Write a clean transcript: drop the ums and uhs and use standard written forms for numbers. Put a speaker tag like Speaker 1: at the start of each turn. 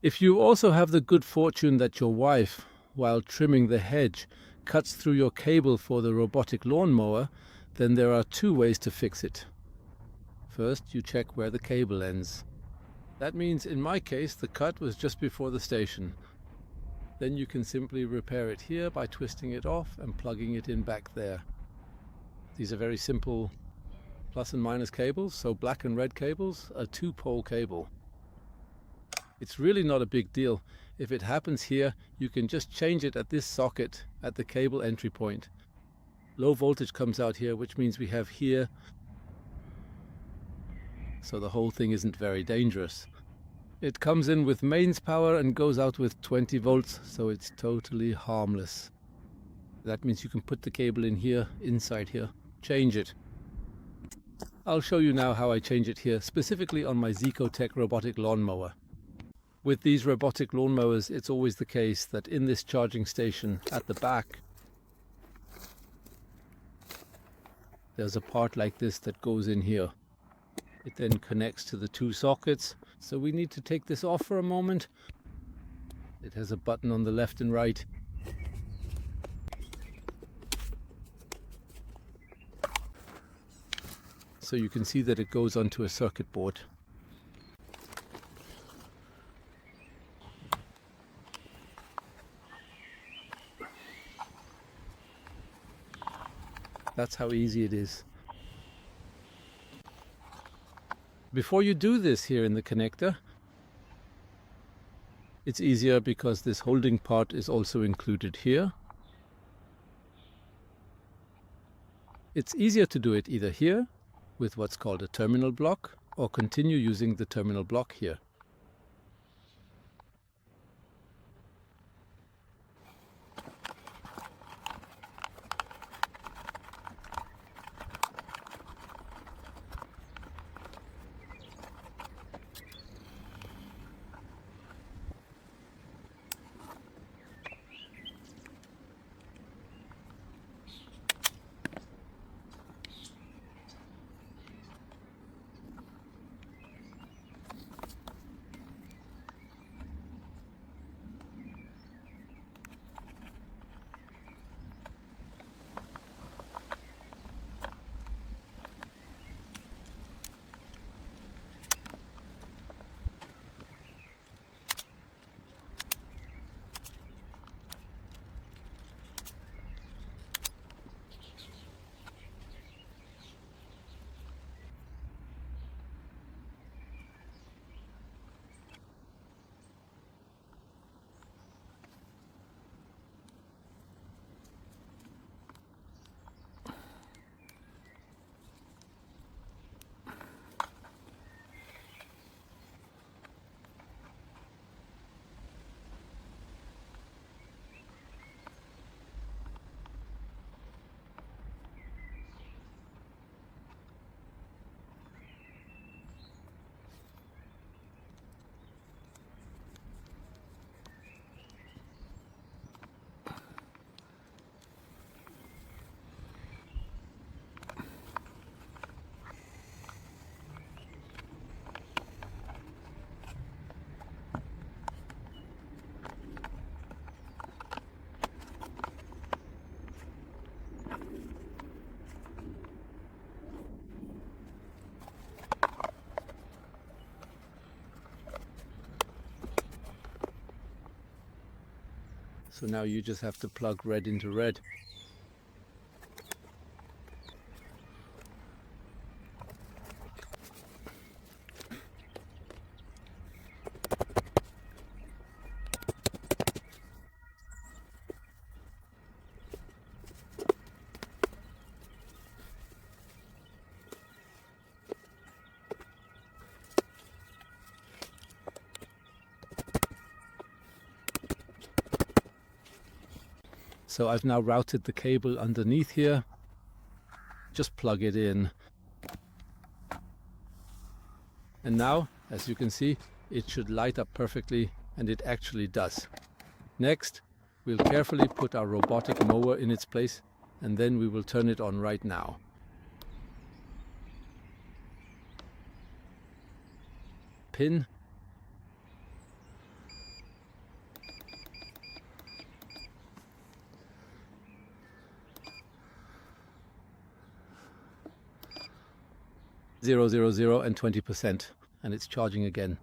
Speaker 1: If you also have the good fortune that your wife, while trimming the hedge, cuts through your cable for the robotic lawnmower, then there are two ways to fix it. First, you check where the cable ends. That means in my case the cut was just before the station. Then you can simply repair it here by twisting it off and plugging it in back there. These are very simple plus and minus cables, so black and red cables, a 2-pole cable. It's really not a big deal. If it happens here, you can just change it at this socket at the cable entry point. Low voltage comes out here, which means we have here, so the whole thing isn't very dangerous. It comes in with mains power and goes out with 20 volts, so it's totally harmless. That means you can put the cable in here, inside here, change it. I'll show you now how I change it here, specifically on my Zecotech robotic lawnmower. With these robotic lawnmowers, it's always the case that in this charging station at the back, there's a part like this that goes in here. It then connects to the two sockets, so we need to take this off for a moment. It has a button on the left and right. So you can see that it goes onto a circuit board. That's how easy it is. Before you do this here in the connector, it's easier because this holding part is also included here. It's easier to do it either here with what's called a terminal block, or continue using the terminal block here. So now you just have to plug red into red. So I've now routed the cable underneath here. Just plug it in. And now, as you can see, it should light up perfectly, and it actually does. Next, we'll carefully put our robotic mower in its place, and then we will turn it on right now. Pin. 000 and 20%, and it's charging again.